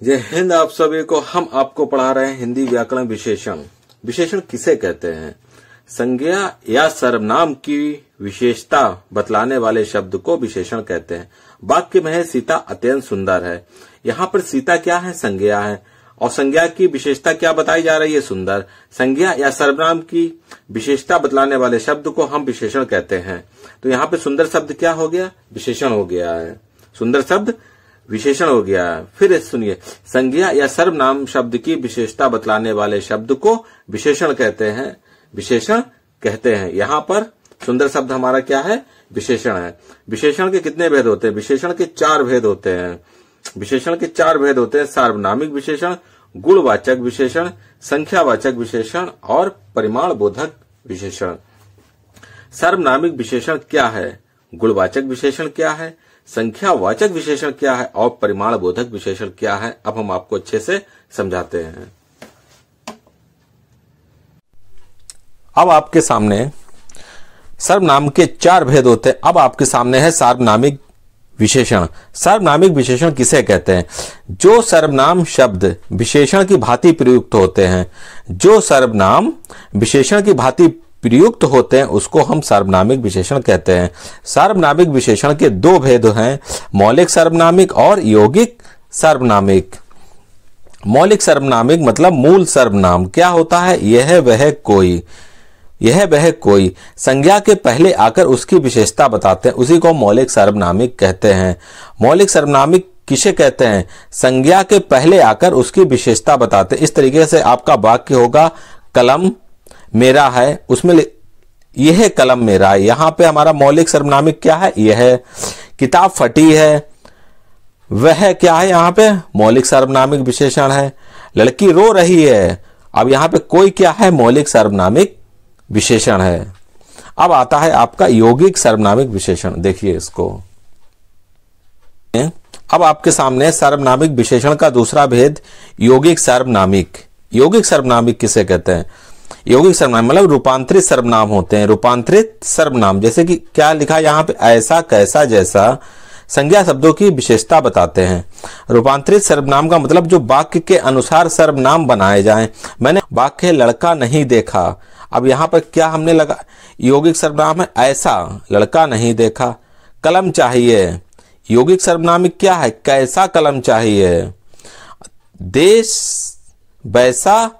जय हिंद। आप सभी को हम आपको पढ़ा रहे हैं हिंदी व्याकरण विशेषण। विशेषण किसे कहते हैं? संज्ञा या सर्वनाम की विशेषता बतलाने वाले शब्द को विशेषण कहते हैं। वाक्य में है सीता अत्यंत सुंदर है। यहाँ पर सीता क्या है? संज्ञा है। और संज्ञा की विशेषता क्या बताई जा रही है? सुंदर। संज्ञा या सर्वनाम की विशेषता बतलाने वाले शब्द को हम विशेषण कहते हैं। तो यहाँ पे सुंदर शब्द क्या हो गया? विशेषण हो गया है। सुंदर शब्द विशेषण हो गया है। फिर सुनिए, संज्ञा या सर्वनाम शब्द की विशेषता बतलाने वाले शब्द को विशेषण कहते हैं। विशेषण कहते हैं। यहाँ पर सुंदर शब्द हमारा क्या है? विशेषण है। विशेषण के कितने भेद होते हैं? विशेषण के 4 भेद होते हैं। विशेषण के 4 भेद होते हैं। सार्वनामिक विशेषण, गुणवाचक विशेषण, संख्यावाचक विशेषण और परिमाण बोधक विशेषण। सार्वनामिक विशेषण क्या है? गुणवाचक विशेषण क्या है? संख्यावाचक विशेषण क्या है? और परिमाण बोधक विशेषण क्या है? अब हम आपको अच्छे से समझाते हैं। अब आपके सामने सर्वनाम के 4 भेद होते हैं। अब आपके सामने है सार्वनामिक विशेषण। सार्वनामिक विशेषण किसे कहते हैं? जो सर्वनाम शब्द विशेषण की भांति प्रयुक्त होते हैं, जो सर्वनाम विशेषण की भांति प्रयुक्त होते हैं उसको हम सार्वनामिक विशेषण कहते हैं। सार्वनामिक विशेषण के 2 भेद हैं, मौलिक सार्वनामिक और यौगिक सार्वनामिक। मौलिक सार्वनामिक मतलब मूल सर्वनाम क्या होता है? यह वह कोई, यह वह कोई संज्ञा के पहले आकर उसकी विशेषता बताते हैं, उसी को मौलिक सार्वनामिक कहते हैं। मौलिक सार्वनामिक किसे कहते हैं? संज्ञा के पहले आकर उसकी विशेषता बताते हैं। इस तरीके से आपका वाक्य होगा, कलम मेरा है, उसमें यह कलम मेरा है। यहां पे हमारा मौलिक सर्वनामिक क्या है? यह। किताब फटी है, वह क्या है? यहां पे मौलिक सर्वनामिक विशेषण है। लड़की रो रही है, अब यहां पे कोई क्या है? मौलिक सर्वनामिक विशेषण है। अब आता है आपका यौगिक सर्वनामिक विशेषण। देखिए इसको। अब आपके सामने सर्वनामिक विशेषण का दूसरा भेद यौगिक सर्वनामिक। यौगिक सर्वनामिक किसे कहते हैं? यौगिक सर्वनाम मतलब रूपांतरित सर्वनाम होते हैं। रूपांतरित सर्वनाम जैसे कि क्या लिखा यहाँ पे? ऐसा, कैसा, जैसा संज्ञा शब्दों की विशेषता बताते हैं। रूपांतरित सर्वनाम का मतलब जो वाक्य के अनुसार सर्वनाम बनाए जाएं। मैंने वाक्य लड़का नहीं देखा, अब यहाँ पर क्या हमने लगा? यौगिक सर्वनाम है ऐसा, लड़का नहीं देखा। कलम चाहिए, यौगिक सर्वनामिक क्या है? कैसा कलम चाहिए। देश वैसा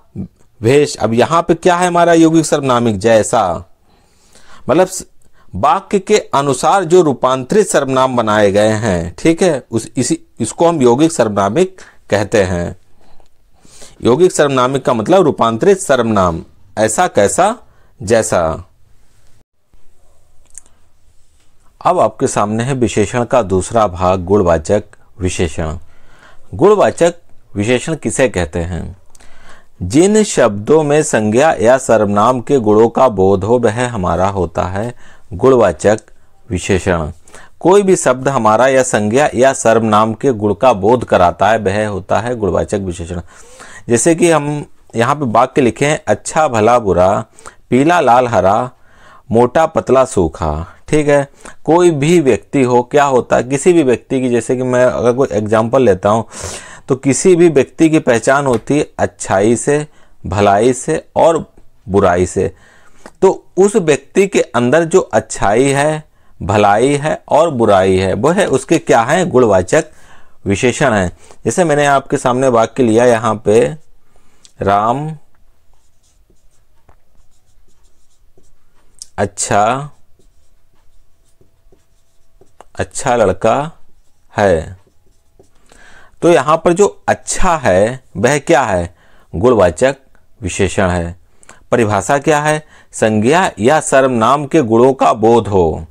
भेष, अब यहां पे क्या है हमारा यौगिक सर्वनामिक? जैसा। मतलब वाक्य के अनुसार जो रूपांतरित सर्वनाम बनाए गए हैं, ठीक है, इसको हम यौगिक सर्वनामिक कहते हैं। यौगिक सर्वनामिक का मतलब रूपांतरित सर्वनाम, ऐसा, कैसा, जैसा। अब आपके सामने है विशेषण का दूसरा भाग, गुणवाचक विशेषण। गुणवाचक विशेषण किसे कहते हैं? जिन शब्दों में संज्ञा या सर्वनाम के गुणों का बोध हो वह हमारा होता है गुणवाचक विशेषण। कोई भी शब्द हमारा या संज्ञा या सर्वनाम के गुण का बोध कराता है वह होता है गुणवाचक विशेषण। जैसे कि हम यहाँ पे वाक्य लिखे हैं, अच्छा भला बुरा, पीला लाल हरा, मोटा पतला सूखा। ठीक है, कोई भी व्यक्ति हो, क्या होता है किसी भी व्यक्ति की, जैसे कि मैं अगर कोई एग्जाम्पल लेता हूँ तो किसी भी व्यक्ति की पहचान होती है अच्छाई से, भलाई से और बुराई से। तो उस व्यक्ति के अंदर जो अच्छाई है, भलाई है और बुराई है वो है उसके क्या है? गुणवाचक विशेषण है। जैसे मैंने आपके सामने वाक्य लिया यहाँ पे, राम अच्छा लड़का है। तो यहां पर जो अच्छा है वह क्या है? गुणवाचक विशेषण है। परिभाषा क्या है? संज्ञा या सर्वनाम के गुणों का बोध हो।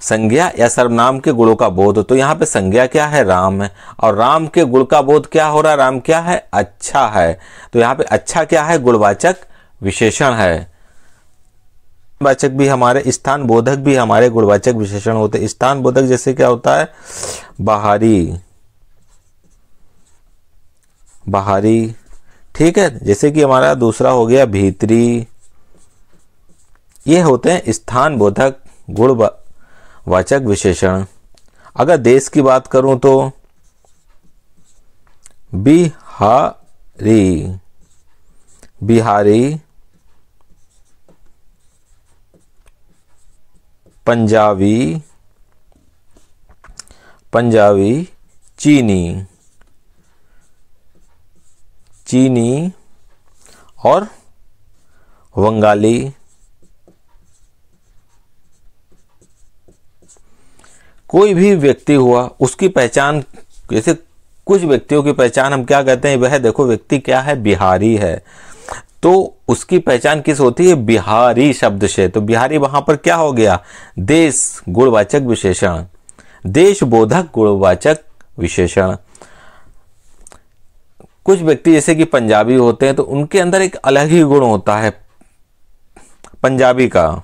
संज्ञा या सर्वनाम के गुणों का बोध हो। तो यहां पे संज्ञा क्या है? राम है। और राम के गुण का बोध क्या हो रहा है? राम क्या है? अच्छा है। तो यहां पे अच्छा क्या है? गुणवाचक विशेषण है। वाचक भी हमारे, स्थान बोधक भी हमारे गुणवाचक विशेषण होते हैं। स्थान बोधक जैसे क्या होता है? बाहरी, ठीक है। जैसे कि हमारा दूसरा हो गया भीतरी। ये होते हैं स्थान बोधक गुणवाचक विशेषण। अगर देश की बात करूं तो बिहारी, बिहारी, पंजाबी, पंजाबी, चीनी, चीनी और बंगाली। कोई भी व्यक्ति हुआ उसकी पहचान, जैसे कुछ व्यक्तियों की पहचान हम क्या कहते हैं, वह देखो व्यक्ति क्या है, बिहारी है, तो उसकी पहचान किस होती है, बिहारी शब्द से। तो बिहारी वहां पर क्या हो गया, देश गुणवाचक विशेषण, देश बोधक गुणवाचक विशेषण। कुछ व्यक्ति जैसे कि पंजाबी होते हैं तो उनके अंदर एक अलग ही गुण होता है पंजाबी का,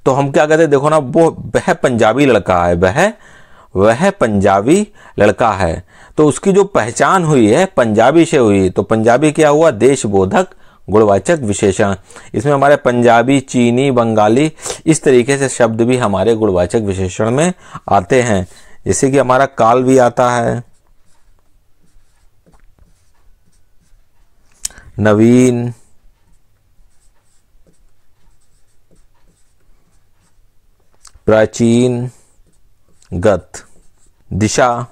तो हम क्या कहते हैं, देखो ना, वह पंजाबी लड़का है, वह पंजाबी लड़का है, तो उसकी जो पहचान हुई है पंजाबी से हुई, तो पंजाबी क्या हुआ, देशबोधक गुणवाचक विशेषण। इसमें हमारे पंजाबी, चीनी, बंगाली इस तरीके से शब्द भी हमारे गुणवाचक विशेषण में आते हैं। जैसे कि हमारा काल भी आता है, नवीन, प्राचीन, गत, दिशा,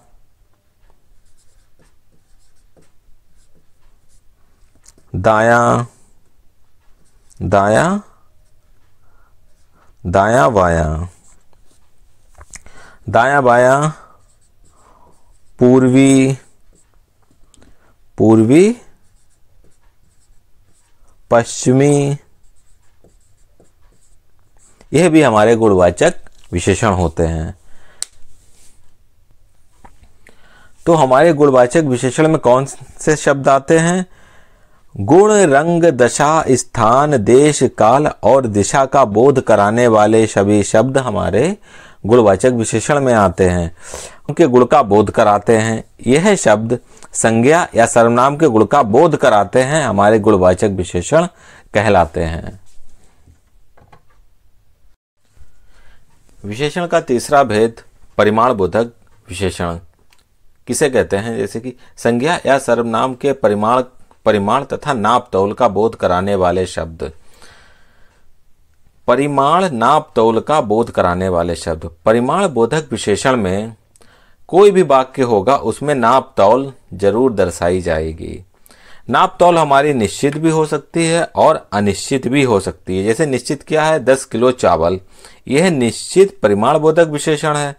दायां, दायां, दायां बायां, दायां बायां, पूर्वी, पूर्वी, पश्चिमी, यह भी हमारे गुणवाचक विशेषण होते हैं। तो हमारे गुणवाचक विशेषण में कौन से शब्द आते हैं, गुण, रंग, दशा, स्थान, देश, काल और दिशा का बोध कराने वाले सभी शब्द हमारे गुणवाचक विशेषण में आते हैं, उनके गुण का बोध कराते हैं। यह शब्द संज्ञा या सर्वनाम के गुण का बोध कराते हैं, हमारे गुणवाचक विशेषण कहलाते हैं। विशेषण का तीसरा भेद परिमाण बोधक विशेषण किसे कहते हैं, जैसे कि संज्ञा या सर्वनाम के परिमाण तथा नाप तौल का बोध कराने वाले शब्द। परिमाण, नाप तौल का बोध कराने वाले शब्द। परिमाण बोधक विशेषण में कोई भी वाक्य होगा उसमें नाप तौल जरूर दर्शाई जाएगी। नाप तौल हमारी निश्चित भी हो सकती है और अनिश्चित भी हो सकती है। जैसे निश्चित क्या है, 10 किलो चावल, यह निश्चित परिमाण बोधक विशेषण है।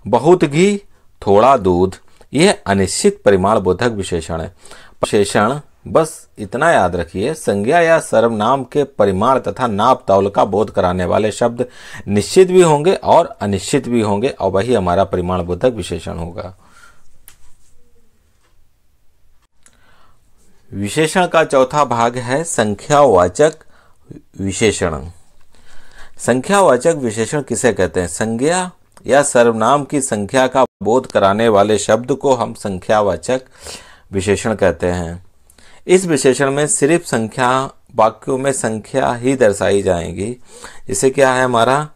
बहुत घी, थोड़ा दूध, यह अनिश्चित परिमाण बोधक विशेषण है। विशेषण बस इतना याद रखिए, संज्ञा या सर्वनाम के परिमाण तथा नाप तौल का बोध कराने वाले शब्द निश्चित भी होंगे और अनिश्चित भी होंगे, और वही हमारा परिमाण बोधक विशेषण होगा। विशेषण का चौथा भाग है संख्यावाचक विशेषण। संख्यावाचक विशेषण किसे कहते हैं, संज्ञा या सर्वनाम की संख्या का बोध कराने वाले शब्द को हम संख्यावाचक विशेषण कहते हैं। इस विशेषण में सिर्फ संख्या, वाक्यों में संख्या ही दर्शाई जाएगी। जैसे क्या है हमारा,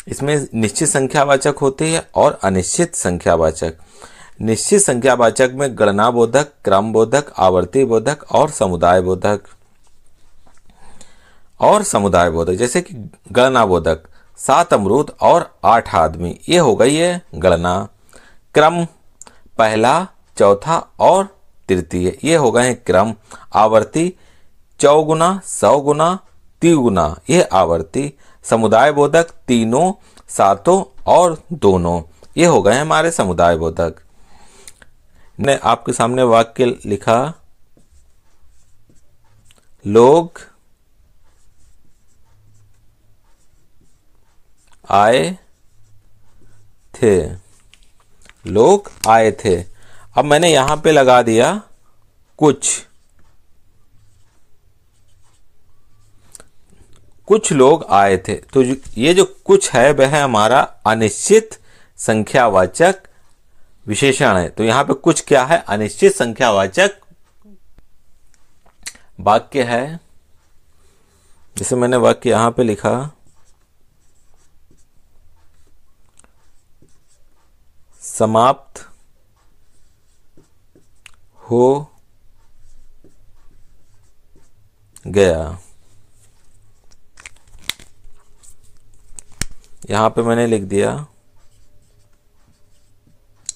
इसमें निश्चित संख्यावाचक होती है और अनिश्चित संख्यावाचक। निश्चित संख्यावाचक में गणना बोधक, क्रम बोधक, आवर्ती बोधक और समुदाय बोधक। जैसे कि गणना बोधक 7 अमरूद और 8 आदमी, ये हो गई है गणना। क्रम पहला, चौथा और तृतीय, ये हो गए हैं क्रम। आवर्ती चौगुना, 100 गुना, 3 गुना, ये आवर्ती। समुदाय बोधक तीनों, सातों और दोनों, ये हो गए हमारे समुदाय बोधक। ने आपके सामने वाक्य लिखा, लोग आए थे, लोग आए थे। अब मैंने यहां पे लगा दिया कुछ लोग आए थे, तो ये जो कुछ है वह हमारा अनिश्चित संख्यावाचक विशेषण है। तो यहां पे कुछ क्या है, अनिश्चित संख्यावाचक वाक्य है। जैसे मैंने वाक्य यहां पे लिखा, समाप्त हो गया। यहां पे मैंने लिख दिया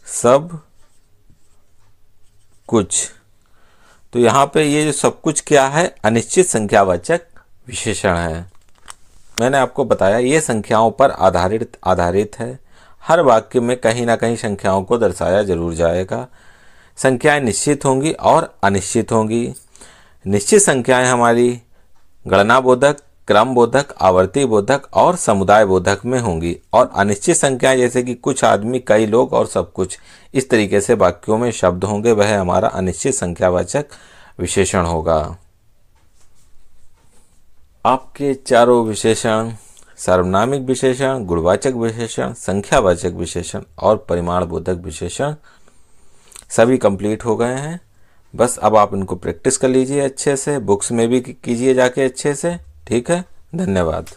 सब कुछ। तो यहां पे ये जो सब कुछ क्या है, अनिश्चित संख्यावाचक विशेषण है। मैंने आपको बताया ये संख्याओं पर आधारित है। हर वाक्य में कहीं ना कहीं संख्याओं को दर्शाया जरूर जाएगा। संख्याएं निश्चित होंगी और अनिश्चित होंगी। निश्चित संख्याएं हमारी गणना बोधक, क्रम बोधक, आवर्ती बोधक और समुदाय बोधक में होंगी, और अनिश्चित संख्याएं जैसे कि कुछ आदमी, कई लोग और सब कुछ, इस तरीके से वाक्यों में शब्द होंगे, वह हमारा अनिश्चित संख्यावाचक विशेषण होगा। आपके चारों विशेषण, सार्वनामिक विशेषण, गुणवाचक विशेषण, संख्यावाचक विशेषण और परिमाण बोधक विशेषण सभी कंप्लीट हो गए हैं। बस अब आप इनको प्रैक्टिस कर लीजिए अच्छे से, बुक्स में भी कीजिए जाके अच्छे से। ठीक है, धन्यवाद।